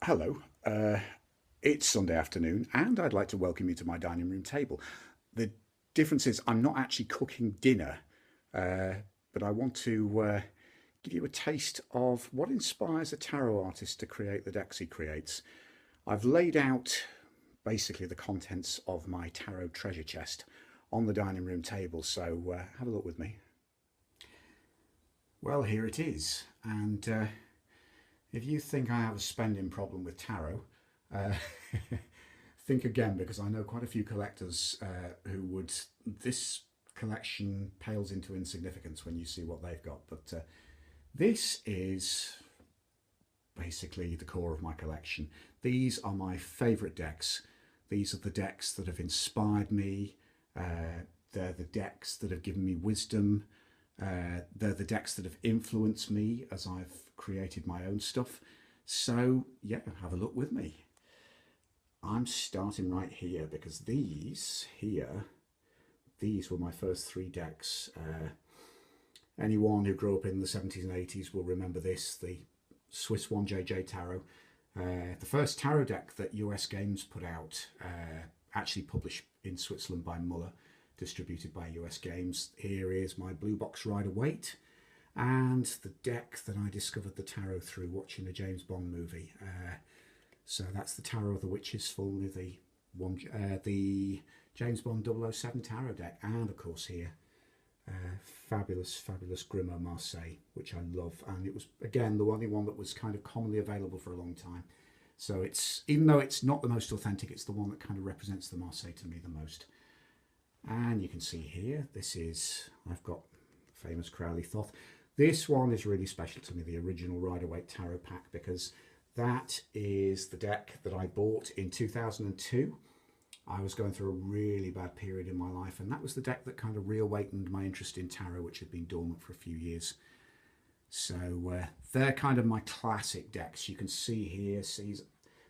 Hello, it's Sunday afternoon, and I'd like to welcome you to my dining room table. The difference is I'm not actually cooking dinner, uh, but I want to give you a taste of what inspires a tarot artist to create the decks he creates. I've laid out basically the contents of my tarot treasure chest on the dining room table, so have a look with me. Well, here it is, and if you think I have a spending problem with tarot, uh, think again, because I know quite a few collectors who would. This collection pales into insignificance when you see what they've got, but this is basically the core of my collection. These are my favourite decks. These are the decks that have inspired me. They're the decks that have given me wisdom. They're the decks that have influenced me as I've created my own stuff. So yeah, have a look with me. I'm starting right here because these were my first three decks. Anyone who grew up in the 70s and 80s will remember this, the Swiss 1JJ Tarot. The first tarot deck that US Games put out, actually published in Switzerland by Muller, distributed by US Games. Here is my blue box Rider-Waite, and the deck that I discovered the tarot through watching a James Bond movie. So that's the Tarot of the Witches, formerly the James Bond 007 tarot deck, and of course here, fabulous Grimo Marseille, which I love, and it was again the only one that was kind of commonly available for a long time. So it's, even though it's not the most authentic, it's the one that kind of represents the Marseille to me the most. And you can see here, I've got famous Crowley Thoth. This one is really special to me, the original Rider-Waite Tarot pack, because that is the deck that I bought in 2002. I was going through a really bad period in my life, and that was the deck that kind of reawakened my interest in tarot, which had been dormant for a few years. So they're kind of my classic decks. You can see here,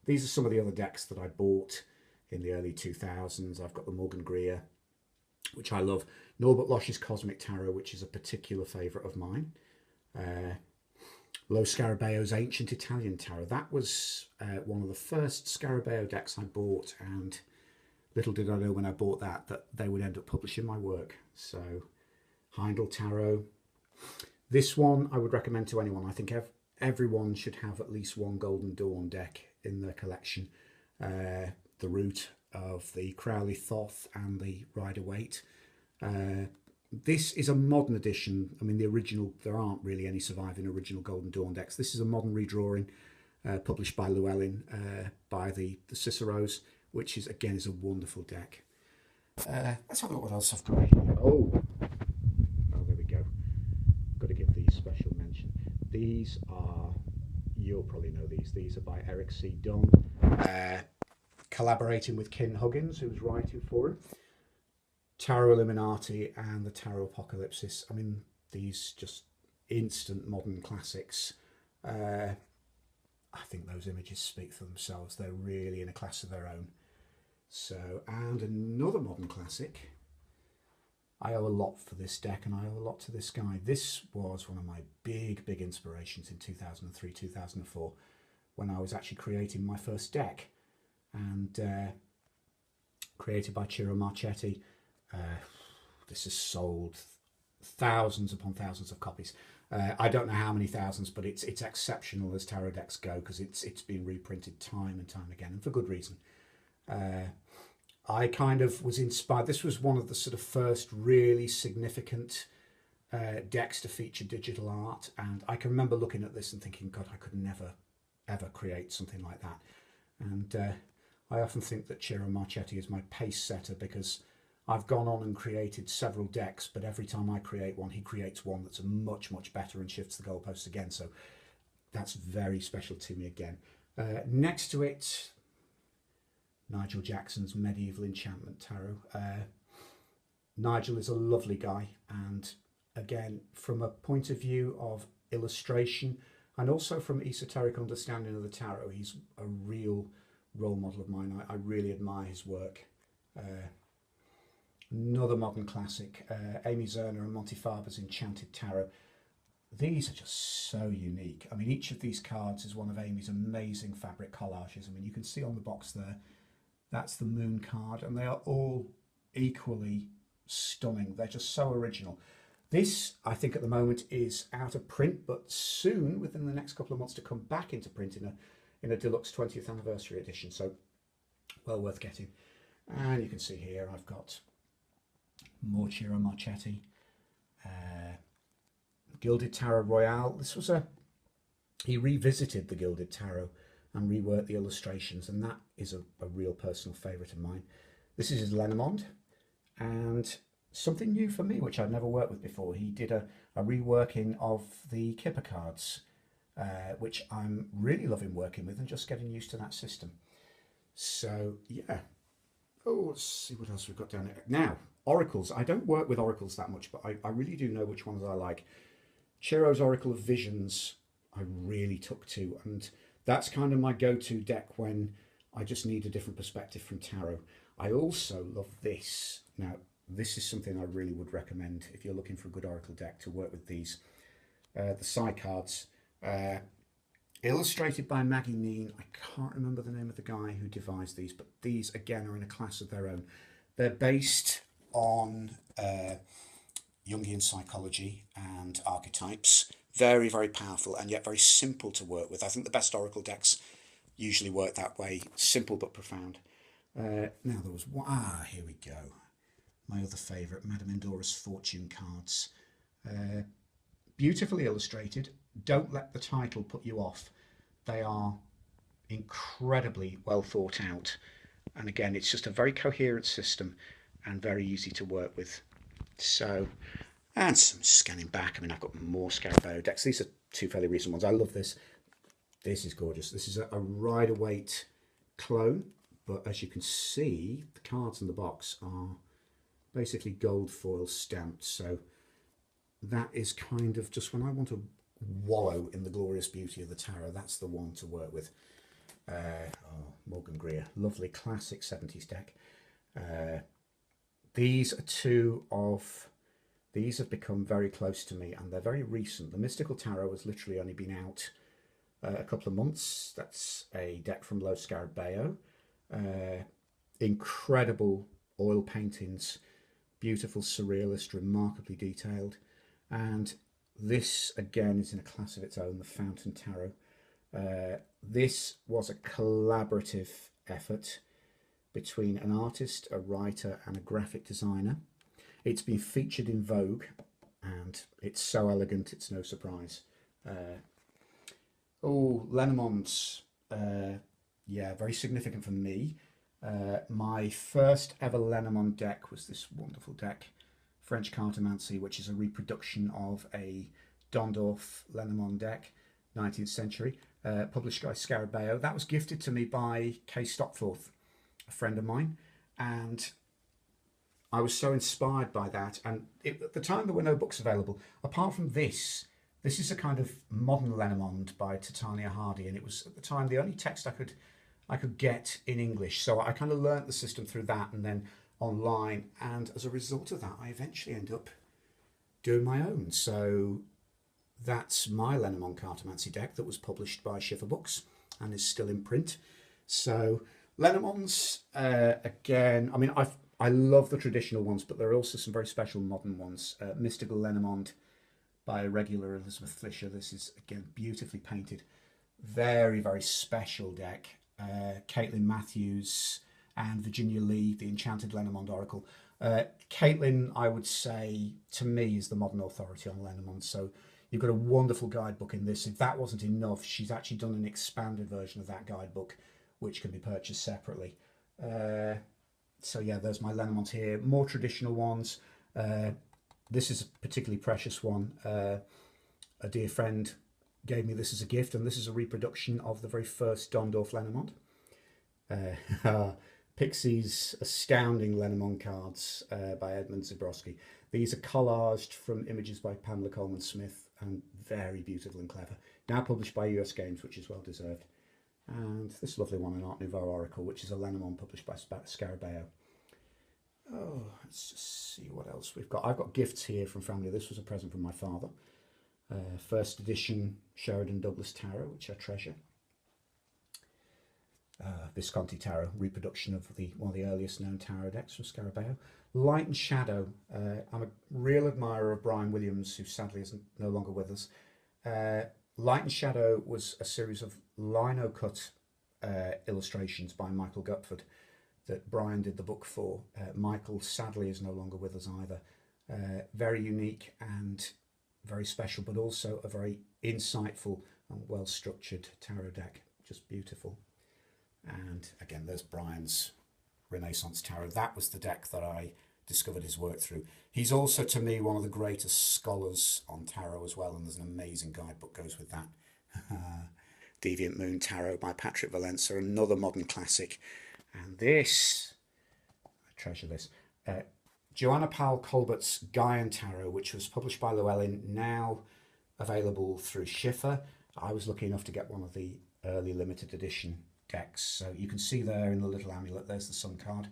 these are some of the other decks that I bought in the early 2000s. I've got the Morgan Greer, which I love. Norbert Losch's Cosmic Tarot, which is a particular favourite of mine. Lo Scarabaeo's Ancient Italian Tarot. That was one of the first Scarabeo decks I bought, and little did I know when I bought that they would end up publishing my work. So Heindel Tarot. This one I would recommend to anyone. I think everyone should have at least one Golden Dawn deck in their collection. The root of the Crowley Thoth and the Rider-Waite. This is a modern edition. I mean, the original, there aren't really any surviving original Golden Dawn decks. This is a modern redrawing published by Llewellyn by the Ciceros, which is, again, is a wonderful deck. Let's have a look what else I've got here. Oh, there we go. Got to give these special mention. These are, you'll probably know these. These are by Eric C. Dunn, collaborating with Kin Huggins, who was writing for him. Tarot Illuminati and the Tarot Apocalypsis. I mean, these just instant modern classics. I think those images speak for themselves. They're really in a class of their own. So, and another modern classic. I owe a lot for this deck, and I owe a lot to this guy. This was one of my big inspirations in 2003, 2004, when I was actually creating my first deck, and created by Ciro Marchetti. This has sold thousands upon thousands of copies. I don't know how many thousands, but it's exceptional as tarot decks go, because it's been reprinted time and time again, and for good reason. I kind of was inspired. This was one of the sort of first really significant decks to feature digital art, and I can remember looking at this and thinking, God, I could never ever create something like that. And I often think that Ciro Marchetti is my pace setter, because I've gone on and created several decks, but every time I create one, he creates one that's much better and shifts the goalposts again. So that's very special to me again. Next to it, Nigel Jackson's Medieval Enchantment Tarot. Nigel is a lovely guy, and again, from a point of view of illustration and also from esoteric understanding of the tarot, he's a real role model of mine. I really admire his work. Another modern classic, Amy Zerner and Monty Farber's Enchanted Tarot. these are just so unique. I mean, each of these cards is one of Amy's amazing fabric collages. I mean, you can see on the box there, that's the moon card, and they are all equally stunning. They're just so original. This, I think, at the moment is out of print, but soon, within the next couple of months, to come back into print in a deluxe 20th anniversary edition. So, well worth getting. And you can see here I've got more Ciro Marchetti, Gilded Tarot Royale. This was he revisited the Gilded Tarot and reworked the illustrations, and that is a real personal favourite of mine. This is his Lenormand, and something new for me, which I've never worked with before. He did a reworking of the Kipper cards, which I'm really loving working with and just getting used to that system. So, yeah. Oh, let's see what else we've got down here. Now, oracles. I don't work with oracles that much, but I really do know which ones I like. Ciro's Oracle of Visions I really took to, and that's kind of my go-to deck when I just need a different perspective from tarot. I also love this. Now, this is something I really would recommend if you're looking for a good oracle deck to work with these. The side cards, illustrated by Maggie Neen. I can't remember the name of the guy who devised these, but these, again, are in a class of their own. They're based on Jungian psychology and archetypes. Very, very powerful and yet very simple to work with. I think the best oracle decks usually work that way, simple but profound. Now there was one, here we go. My other favourite, Madame Endora's Fortune cards. Beautifully illustrated. Don't let the title put you off. They are incredibly well thought out. And again, it's just a very coherent system and very easy to work with. So, and some scanning back. I mean, I've got more Scarabeo decks. These are two fairly recent ones. I love this. This is gorgeous. This is a Rider-Waite clone, but as you can see, the cards in the box are basically gold foil stamped. So that is kind of just when I want to wallow in the glorious beauty of the tarot, that's the one to work with. Morgan Greer, lovely classic 70s deck. These are two of these have become very close to me, and they're very recent. The Mystical Tarot has literally only been out a couple of months. That's a deck from Lo Scarabeo. Incredible oil paintings, beautiful surrealist, remarkably detailed. And this again is in a class of its own, the Fountain Tarot. This was a collaborative effort between an artist, a writer, and a graphic designer. It's been featured in Vogue, and it's so elegant, it's no surprise. Lenormands, yeah, very significant for me. My first ever Lenormand deck was this wonderful deck, French Cartomancy, which is a reproduction of a Dondorf Lenormand deck, 19th century, published by Scarabeo. That was gifted to me by Kay Stopforth, a friend of mine, and I was so inspired by that. And at the time there were no books available apart from this. This is a kind of modern Lenormand by Titania Hardy, and it was at the time the only text I could get in English. So I kind of learnt the system through that and then online, and as a result of that I eventually ended up doing my own. So that's my Lenormand Cartomancy deck that was published by Schiffer Books and is still in print. So Lenormands, again, I mean, I love the traditional ones, but there are also some very special modern ones. Mystical Lenormand by regular Elizabeth Flisher. This is, again, beautifully painted. Very, very special deck. Caitlin Matthews and Virginia Lee, the Enchanted Lenormand Oracle. Caitlin, I would say, to me, is the modern authority on Lenormand. So you've got a wonderful guidebook in this. If that wasn't enough, she's actually done an expanded version of that guidebook, which can be purchased separately. So yeah, there's my Lenormands here. More traditional ones. This is a particularly precious one. A dear friend gave me this as a gift, and this is a reproduction of the very first Dondorf Lenormand. Pixie's astounding Lenormand cards by Edmund Zabrowski. These are collaged from images by Pamela Coleman Smith and very beautiful and clever. Now published by US Games, which is well deserved. And this lovely one, an Art Nouveau Oracle, which is a Lenormand published by Scarabeo. Oh, let's just see what else we've got. I've got gifts here from family. This was a present from my father. First edition Sheridan Douglas Tarot, which I treasure. Visconti Tarot, reproduction of one of the earliest known tarot decks from Scarabeo. Light and Shadow. I'm a real admirer of Brian Williams, who sadly is no longer with us. Light and Shadow was a series of lino cut illustrations by Michael Gutford that Brian did the book for. Michael sadly is no longer with us either. Very unique and very special, but also a very insightful and well structured tarot deck. Just beautiful. And again, there's Brian's Renaissance Tarot. That was the deck that I discovered his work through. He's also, to me, one of the greatest scholars on tarot as well, and there's an amazing guidebook goes with that. Deviant Moon Tarot by Patrick Valenza, another modern classic. And this, I treasure this, Joanna Powell Colbert's Gaian Tarot, which was published by Llewellyn, now available through Schiffer. I was lucky enough to get one of the early limited edition decks. So you can see there in the little amulet, there's the Sun card.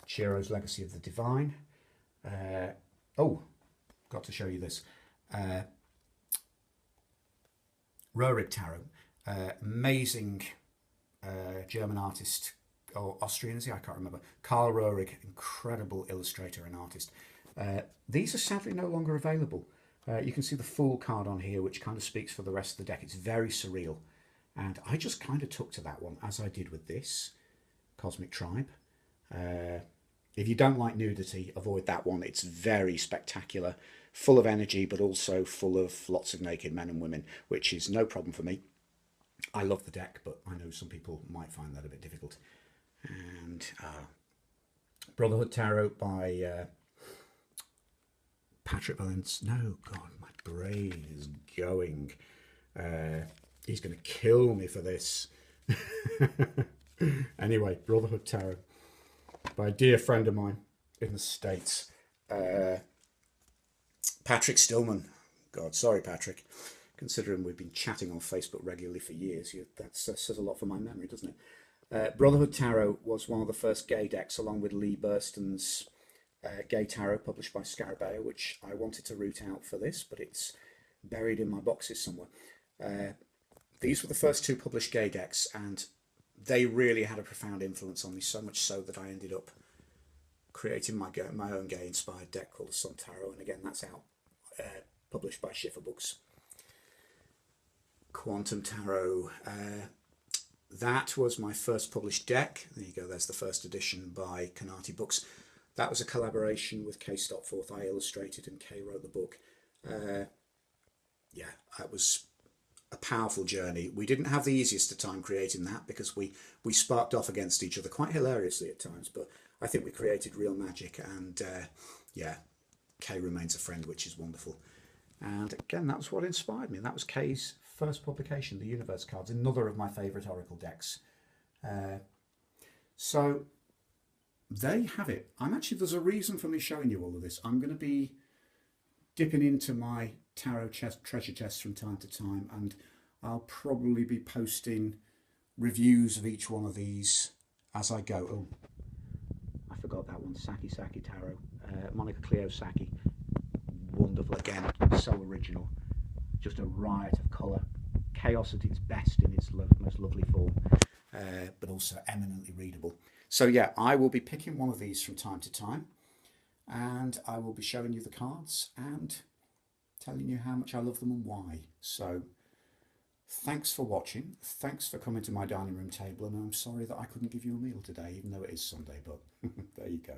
Chiro's Legacy of the Divine. Oh, got to show you this. Roerich Tarot. Amazing German artist, or Austrian is he? I can't remember. Karl Roerich, incredible illustrator and artist. These are sadly no longer available. You can see the Fool card on here, which kind of speaks for the rest of the deck. It's very surreal. And I just kind of took to that one, as I did with this, Cosmic Tribe. If you don't like nudity, avoid that one. It's very spectacular, full of energy, but also full of lots of naked men and women, which is no problem for me. I love the deck, but I know some people might find that a bit difficult. And Brotherhood Tarot by Patrick Valence. No, God, my brain is going. He's going to kill me for this. Anyway, Brotherhood Tarot by a dear friend of mine in the States. Patrick Stillman. God, sorry, Patrick. Considering we've been chatting on Facebook regularly for years, that says a lot for my memory, doesn't it? Brotherhood Tarot was one of the first gay decks, along with Lee Burston's Gay Tarot, published by Scarabeo, which I wanted to root out for this, but it's buried in my boxes somewhere. These were the first two published gay decks, and they really had a profound influence on me, so much so that I ended up creating my own gay-inspired deck called the Sun Tarot, and again, that's out, published by Schiffer Books. Quantum Tarot. That was my first published deck. There you go, there's the first edition by Canati Books. That was a collaboration with Kay Stopforth. I illustrated and Kay wrote the book. Yeah, that was a powerful journey. We didn't have the easiest of time creating that because we sparked off against each other quite hilariously at times, but I think we created real magic, and yeah, Kay remains a friend, which is wonderful. And again, that was what inspired me. That was Kay's first publication, the Universe cards, another of my favourite Oracle decks. So there you have it. There's a reason for me showing you all of this. I'm going to be dipping into my tarot treasure chests from time to time, and I'll probably be posting reviews of each one of these as I go. Oh, I forgot that one. Saki Tarot. Monica Cleo Saki. Wonderful again. So original. Just a riot of colour. Chaos at its best in its most lovely form, but also eminently readable. So yeah, I will be picking one of these from time to time, and I will be showing you the cards and telling you how much I love them and why. So thanks for watching. Thanks for coming to my dining room table, and I'm sorry that I couldn't give you a meal today, even though it is Sunday, but there you go.